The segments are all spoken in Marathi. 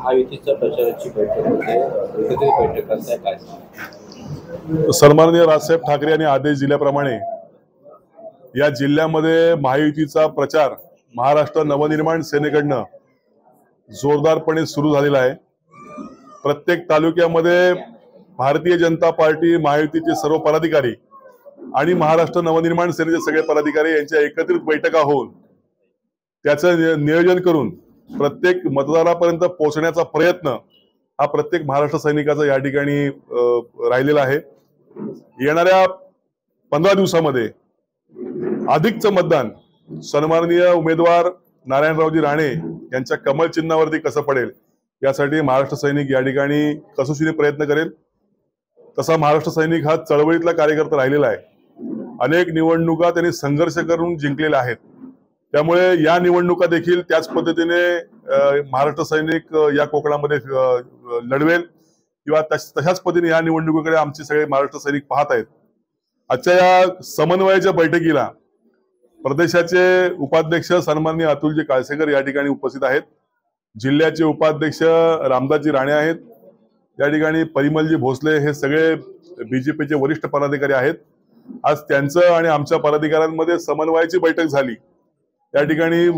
महायुतीच्या प्रचाराची बैठक होते, एकत्रित बैठक करताय काय? सन्माननीय राजसाहेब ठाकरे यांनी आदेश दिल्याप्रमाणे या जिल्ह्यामध्ये महायुतीचा प्रचार महाराष्ट्र नवनिर्माण सेनेकडनं जोरदारपणे सुरू झालेला आहे। प्रत्येक तालुक्यामध्ये भारतीय जनता पार्टी महायुतीचे सर्व पदाधिकारी आणि महाराष्ट्र नवनिर्माण सेनेचे सगळे पदाधिकारी यांच्या एकत्रित बैठका होऊन त्याचं नियोजन करून प्रत्येक मतदारापर्यंत पोहोचण्याचा प्रयत्न हा प्रत्येक महाराष्ट्र सैनिकाचा या ठिकाणी राहिलेला आहे। येणाऱ्या 15 दिवसामध्ये अधिकचं मतदान सन्माननीय उमेदवार नारायणरावजी राणे यांच्या कमळ चिन्हावरती कसं पडेल यासाठी महाराष्ट्र सैनिक या ठिकाणी कसोशीने प्रयत्न करेल। तसा महाराष्ट्र सैनिक हा चळवळीतला कार्यकर्ता राहिलेला आहे। अनेक निवडणुका त्यांनी संघर्ष करून जिंकलेल्या आहेत, त्यामुळे या निवडणुका देखील त्याच पद्धतीने महाराष्ट्र सैनिक या कोकणामध्ये लढवेल किंवा तशाच पद्धतीने या निवडणुकीकडे आमचे सगळे महाराष्ट्र सैनिक पाहत आहेत। आजच्या या समन्वयाच्या बैठकीला प्रदेशाचे उपाध्यक्ष सन्माननीय अतुलजी काळसेकर या ठिकाणी उपस्थित आहेत। जिल्ह्याचे उपाध्यक्ष रामदासजी राणे आहेत। या ठिकाणी परिमलजी भोसले हे सगळे बीजेपीचे वरिष्ठ पदाधिकारी आहेत। आज त्यांचं आणि आमच्या पदाधिकाऱ्यांमध्ये समन्वयाची बैठक झाली। या ठिकाणी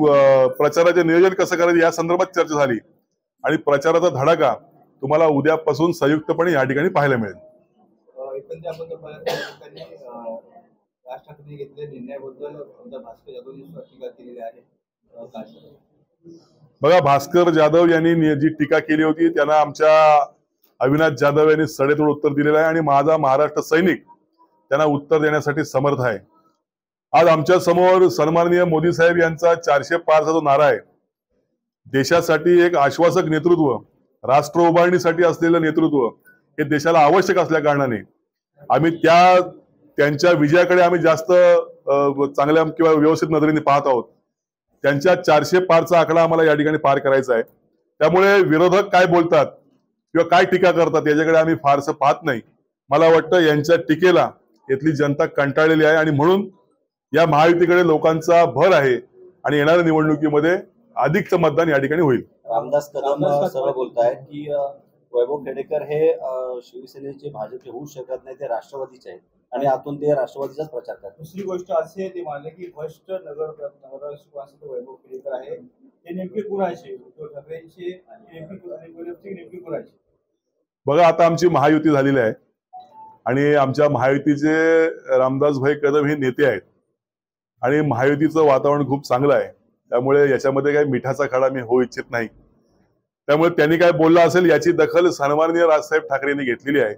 प्रचाराचे नियोजन कसं करायचं या संदर्भात चर्चा झाली आणि प्रचाराचा धडाका तुम्हाला उद्यापासून संयुक्तपणे या ठिकाणी पाहायला मिळेल। राज ठाकरे घेतलेल्या निर्णयाबद्दल भास्कर जाधव यांनी टीका केलेली आहे। बघा, भास्कर जाधव यांनी जी टीका केली होती त्यांना आमच्या अविनाश जाधव यांनी सडेतोड उत्तर दिलेलं आहे आणि माझा महाराष्ट्र सैनिक त्यांना उत्तर देण्यासाठी समर्थ आहे। आज आमच्या समोर सन्माननीय मोदी साहेब यांचा 400 पारचा जो नारा आहे, देशासाठी एक आश्वासक नेतृत्व, राष्ट्र उभारणीसाठी असलेलं नेतृत्व हे देशाला आवश्यक असल्या कारणाने आम्ही त्यांच्या विजयाकडे आम्ही जास्त चांगल्या किंवा व्यवस्थित नजरेने पाहत आहोत। त्यांच्या 400 पारचा आकडा आम्हाला या ठिकाणी पार करायचा आहे। त्यामुळे विरोधक काय बोलतात किंवा काय टीका करतात याच्याकडे आम्ही फारसं पाहत नाही। मला वाटतं यांच्या टीकेला इथली जनता कंटाळलेली आहे आणि म्हणून या महायुतीकडे लोकांचा भर आहे आणि येणाऱ्या निवडणुकीमध्ये अधिकचं मतदान या ठिकाणी होईल। रामदास कदम सरळ बोलतायत की वैभव खेडेकर हे शिवसेनेचे भाजपचे होऊ शकत नाही, ते राष्ट्रवादीचे आहेत आणि आतून ते राष्ट्रवादीचाच प्रचार करतात। दुसरी गोष्ट असे ते मानले की भ्रष्ट नगरसेवक वैभव खेडेकर आहे, ते नेमके कुणाचे, उद्धव ठाकरेंचे नेमके कुणाचे? बघा, आता आमची महायुती झालेली आहे आणि आमच्या महायुतीचे रामदास भाई कदम हे नेते आहेत आणि महायुतीचं वातावरण खूप चांगलं आहे। त्यामुळे याच्यामध्ये काही मिठाचा खडा मी होऊ इच्छित नाही। त्यामुळे त्यांनी काय बोललं असेल याची दखल सन्माननीय राजसाहेब ठाकरे यांनी घेतलेली आहे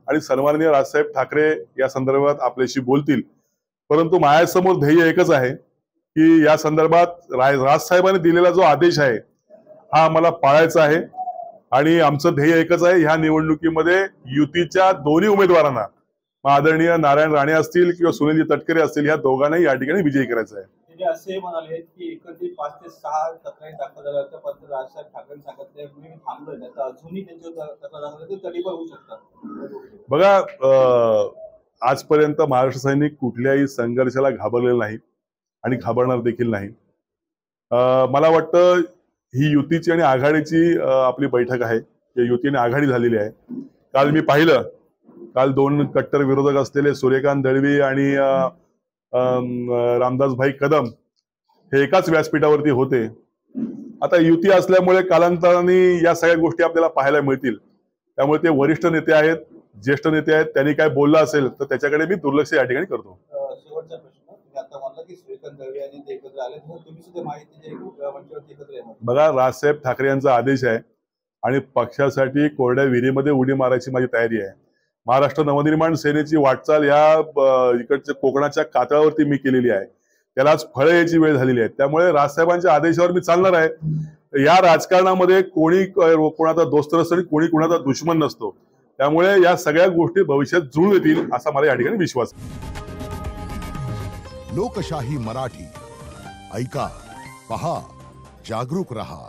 आणि सन्माननीय राजसाहेब ठाकरे या संदर्भात आपल्याशी बोलतील। परंतु माझ्यासमोर ध्येय एकच आहे की या संदर्भात राजसाहेबांनी दिलेला जो आदेश आहे हा आम्हाला पाळायचा आहे आणि आमचं ध्येय एकच आहे, ह्या निवडणुकीमध्ये युतीच्या दोन्ही उमेदवारांना आदरणीय नारायण राणे असतील किंवा सुनीलजी तटकरे असतील ह्या दोघांनाही या ठिकाणी विजयी करायचं आहे। ते असे म्हणाले की एकंदरीत 5 ते 6 तक्रारी दाखल झाल्या होत्या, पण राजसाहेब ठाकरे सांगितले कुणी थांबलोय नाही, तर अजूनही त्यांच्यावर तक्रार दाखल तरी पण होऊ शकतात। बघा, आजपर्यंत महाराष्ट्र सैनिक कुठल्याही संघर्षाला घाबरलेला नाही आणि घाबरणार देखील नाही। मला वाटतं ही युतीची आणि आघाडीची आपली बैठक आहे, युतीने आघाडी झालेली आहे। काल मी पाहिलं, काल 2 कट्टर विरोधक असलेले सूर्यकांत दळवी आणि रामदास भाई कदम हे एकाच व्यासपीठावरती होते। आता युती असल्यामुळे कालांतराने या सगळ्या गोष्टी आपल्याला पाहायला मिळतील। त्यामुळे ते वरिष्ठ नेते आहेत, ज्येष्ठ नेते आहेत, त्यांनी काय बोललं असेल तर त्याच्याकडे मी दुर्लक्ष या ठिकाणी करतो। शेवटचा प्रश्न, तुम्ही आता म्हणला की सूर्यकांत दळवी आणि ते एकत्र आले, तर तुम्ही सुद्धा माहितीचे मंचावरती एकत्र येणार? बघा, राजसाहेब ठाकरे यांचा आदेश आहे आणि पक्षासाठी कोरड्या विहिरीमध्ये उडी मारायची माझी तयारी आहे। महाराष्ट्र नवनिर्माण सेनेची वाटचाल या इकडच्या कोकणाच्या कातळावरती मी केलेली आहे, त्यालाच फळं यायची वेळ झालेली आहे। त्यामुळे राजसाहेबांच्या आदेशावर मी चालणार आहे। या राजकारणामध्ये कोणी कोणाचा दोस्त नसतो आणि कोणी कोणाचा दुश्मन नसतो। त्यामुळे या सगळ्या गोष्टी भविष्यात जुळून येतील असा मला या ठिकाणी विश्वास आहे। लोकशाही मराठी ऐका, पहा, जागरूक रहा।